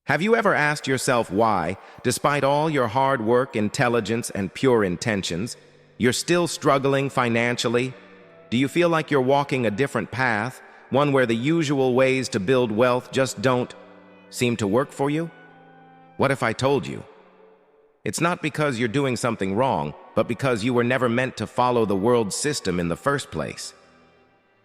Have you ever asked yourself why, despite all your hard work, intelligence, and pure intentions, you're still struggling financially? Do you feel like you're walking a different path, one where the usual ways to build wealth just don't seem to work for you? What if I told you? It's not because you're doing something wrong, but because you were never meant to follow the world's system in the first place.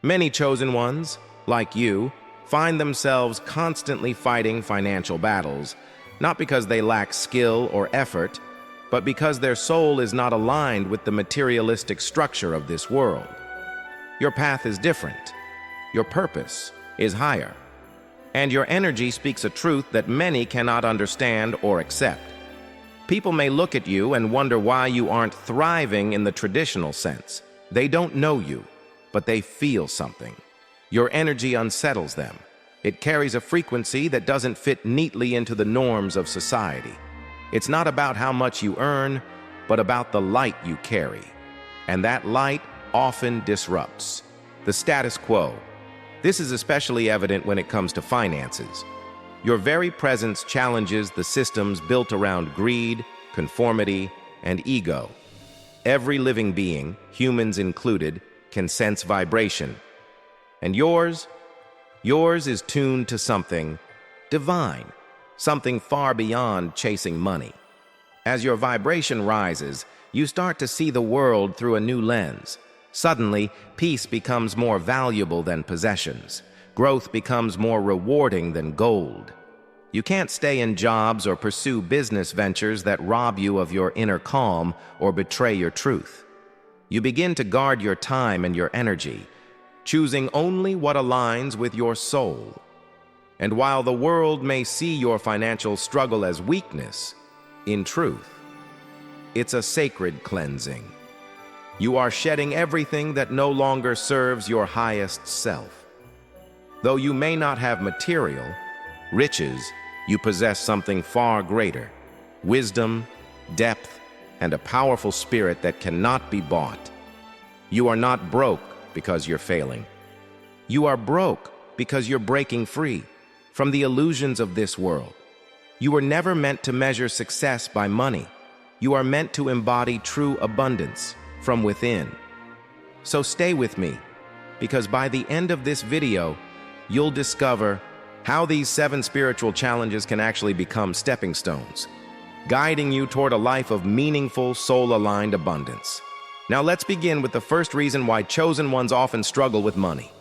Many chosen ones, like you, find themselves constantly fighting financial battles, not because they lack skill or effort, but because their soul is not aligned with the materialistic structure of this world. Your path is different. Your purpose is higher. And your energy speaks a truth that many cannot understand or accept. People may look at you and wonder why you aren't thriving in the traditional sense. They don't know you, but they feel something. Your energy unsettles them. It carries a frequency that doesn't fit neatly into the norms of society. It's not about how much you earn, but about the light you carry. And that light often disrupts the status quo. This is especially evident when it comes to finances. Your very presence challenges the systems built around greed, conformity, and ego. Every living being, humans included, can sense vibration. And yours is tuned to something divine, something far beyond chasing money. As your vibration rises, you start to see the world through a new lens. Suddenly, peace becomes more valuable than possessions. Growth becomes more rewarding than gold. You can't stay in jobs or pursue business ventures that rob you of your inner calm or betray your truth. You begin to guard your time and your energy, choosing only what aligns with your soul. And while the world may see your financial struggle as weakness, in truth, it's a sacred cleansing. You are shedding everything that no longer serves your highest self. Though you may not have material riches, you possess something far greater: wisdom, depth, and a powerful spirit that cannot be bought. You are not broke because you're failing. You are broke because you're breaking free from the illusions of this world. You were never meant to measure success by money. You are meant to embody true abundance from within. So stay with me, because by the end of this video, you'll discover how these 7 spiritual challenges can actually become stepping stones, guiding you toward a life of meaningful, soul-aligned abundance. Now let's begin with the first reason why chosen ones often struggle with money.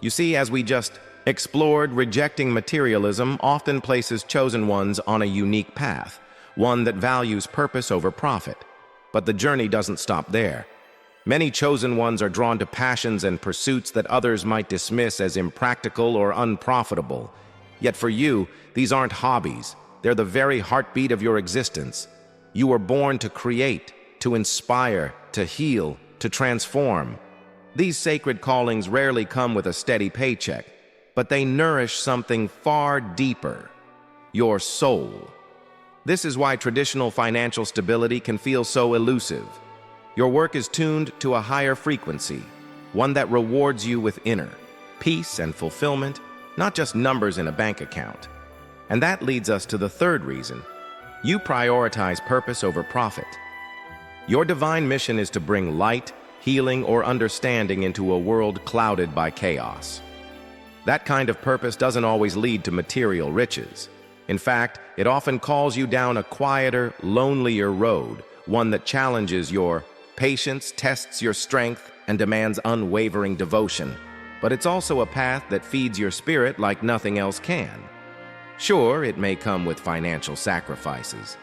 You see, as we just explored, rejecting materialism often places chosen ones on a unique path, one that values purpose over profit. But the journey doesn't stop there. Many chosen ones are drawn to passions and pursuits that others might dismiss as impractical or unprofitable. Yet for you, these aren't hobbies. They're the very heartbeat of your existence. You were born to create, to inspire, to heal, to transform. These sacred callings rarely come with a steady paycheck, but they nourish something far deeper: your soul. This is why traditional financial stability can feel so elusive. Your work is tuned to a higher frequency, one that rewards you with inner peace and fulfillment, not just numbers in a bank account. And that leads us to the third reason. You prioritize purpose over profit. Your divine mission is to bring light, healing, or understanding into a world clouded by chaos. That kind of purpose doesn't always lead to material riches. In fact, it often calls you down a quieter, lonelier road, one that challenges your patience, tests your strength, and demands unwavering devotion. But it's also a path that feeds your spirit like nothing else can. Sure, it may come with financial sacrifices.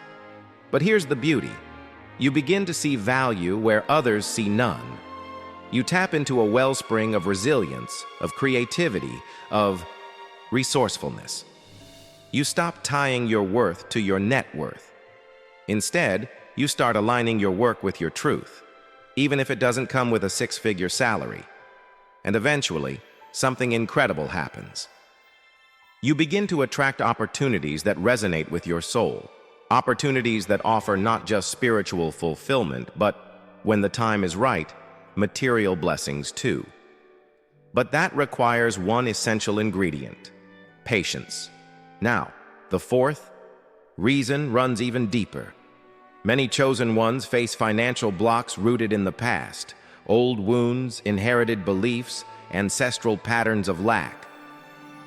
But here's the beauty. You begin to see value where others see none. You tap into a wellspring of resilience, of creativity, of resourcefulness. You stop tying your worth to your net worth. Instead, you start aligning your work with your truth, even if it doesn't come with a 6-figure salary. And eventually, something incredible happens. You begin to attract opportunities that resonate with your soul, opportunities that offer not just spiritual fulfillment, but, when the time is right, material blessings too. But that requires one essential ingredient: patience. Now, The fourth reason runs even deeper. Many chosen ones face financial blocks rooted in the past, old wounds, inherited beliefs, ancestral patterns of lack.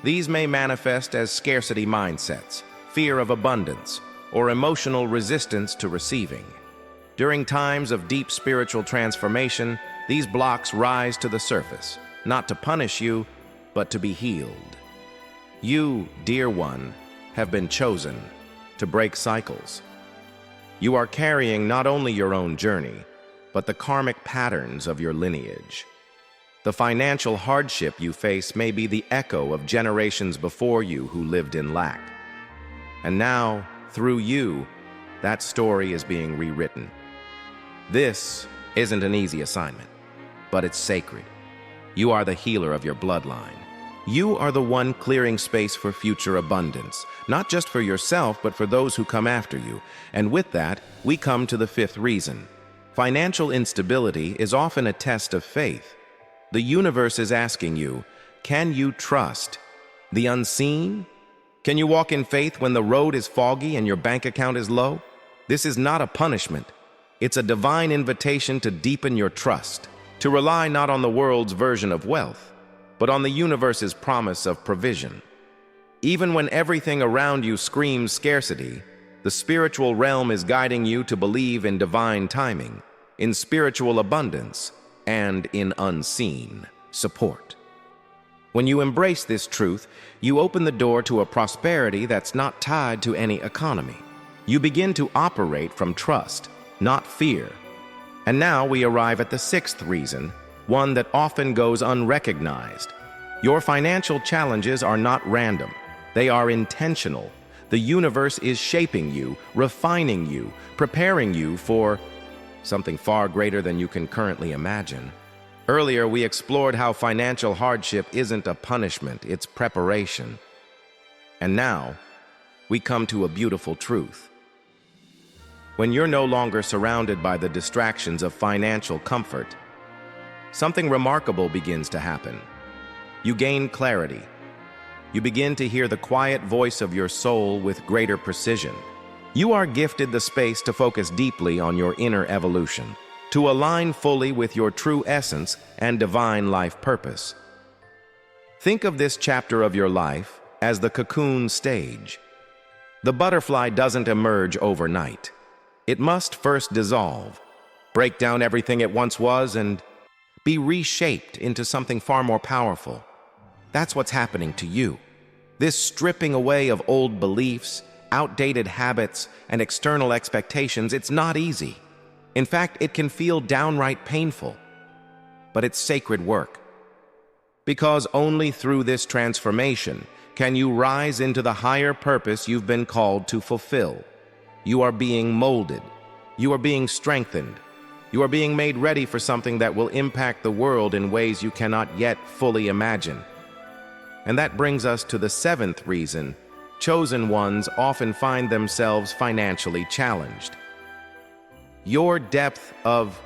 These may manifest as scarcity mindsets, fear of abundance, or emotional resistance to receiving. During times of deep spiritual transformation, these blocks rise to the surface, not to punish you, but to be healed. You, dear one, have been chosen to break cycles. You are carrying not only your own journey, but the karmic patterns of your lineage. The financial hardship you face may be the echo of generations before you who lived in lack. And now, through you, that story is being rewritten. This isn't an easy assignment, but it's sacred. You are the healer of your bloodline. You are the one clearing space for future abundance, not just for yourself, but for those who come after you. And with that, we come to the fifth reason. Financial instability is often a test of faith. The universe is asking you, can you trust the unseen? Can you walk in faith when the road is foggy and your bank account is low? This is not a punishment. It's a divine invitation to deepen your trust, to rely not on the world's version of wealth, but on the universe's promise of provision. Even when everything around you screams scarcity, the spiritual realm is guiding you to believe in divine timing, in spiritual abundance, and in unseen support. When you embrace this truth, you open the door to a prosperity that's not tied to any economy. You begin to operate from trust, not fear. And now we arrive at the sixth reason, one that often goes unrecognized. Your financial challenges are not random. They are intentional. The universe is shaping you, refining you, preparing you for something far greater than you can currently imagine. Earlier, we explored how financial hardship isn't a punishment, it's preparation. And now, we come to a beautiful truth. When you're no longer surrounded by the distractions of financial comfort, something remarkable begins to happen. You gain clarity. You begin to hear the quiet voice of your soul with greater precision. You are gifted the space to focus deeply on your inner evolution, to align fully with your true essence and divine life purpose. Think of this chapter of your life as the cocoon stage. The butterfly doesn't emerge overnight. It must first dissolve, break down everything it once was, and be reshaped into something far more powerful. That's what's happening to you. This stripping away of old beliefs, outdated habits, and external expectations, it's not easy. In fact, it can feel downright painful. But it's sacred work. Because only through this transformation can you rise into the higher purpose you've been called to fulfill. You are being molded. You are being strengthened. You are being made ready for something that will impact the world in ways you cannot yet fully imagine. And that brings us to the seventh reason. Chosen ones often find themselves financially challenged. Your depth of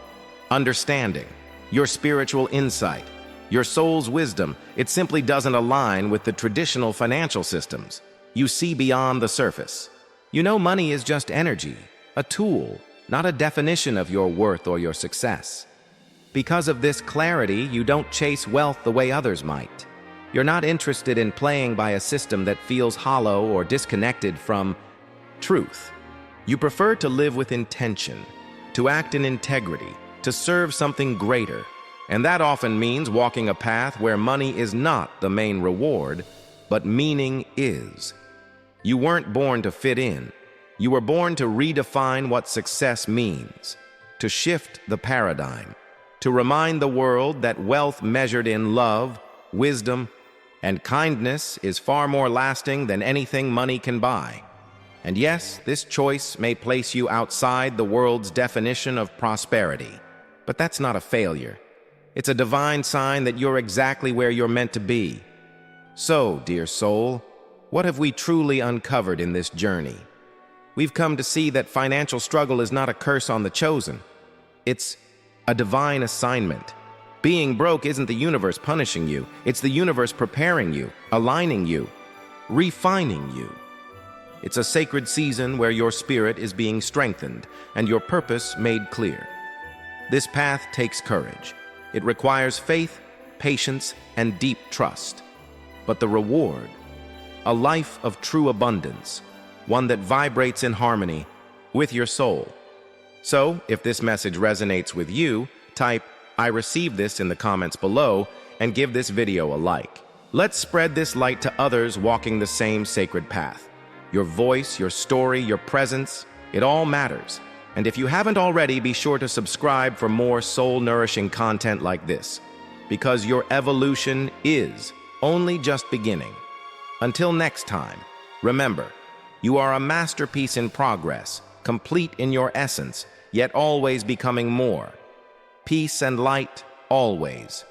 understanding, your spiritual insight, your soul's wisdom, it simply doesn't align with the traditional financial systems. You see beyond the surface. You know money is just energy, a tool, not a definition of your worth or your success. Because of this clarity, you don't chase wealth the way others might. You're not interested in playing by a system that feels hollow or disconnected from truth. You prefer to live with intention, to act in integrity, to serve something greater. And that often means walking a path where money is not the main reward, but meaning is. You weren't born to fit in. You were born to redefine what success means, to shift the paradigm, to remind the world that wealth measured in love, wisdom, and kindness is far more lasting than anything money can buy. And yes, this choice may place you outside the world's definition of prosperity, but that's not a failure. It's a divine sign that you're exactly where you're meant to be. So, dear soul, what have we truly uncovered in this journey? We've come to see that financial struggle is not a curse on the chosen. It's a divine assignment. Being broke isn't the universe punishing you. It's the universe preparing you, aligning you, refining you. It's a sacred season where your spirit is being strengthened and your purpose made clear. This path takes courage. It requires faith, patience, and deep trust. But the reward, a life of true abundance, one that vibrates in harmony with your soul. So, if this message resonates with you, type "I received this" in the comments below and give this video a like. Let's spread this light to others walking the same sacred path. Your voice, your story, your presence, it all matters. And if you haven't already, be sure to subscribe for more soul-nourishing content like this, because your evolution is only just beginning. Until next time, remember, you are a masterpiece in progress, complete in your essence, yet always becoming more. Peace and light, always.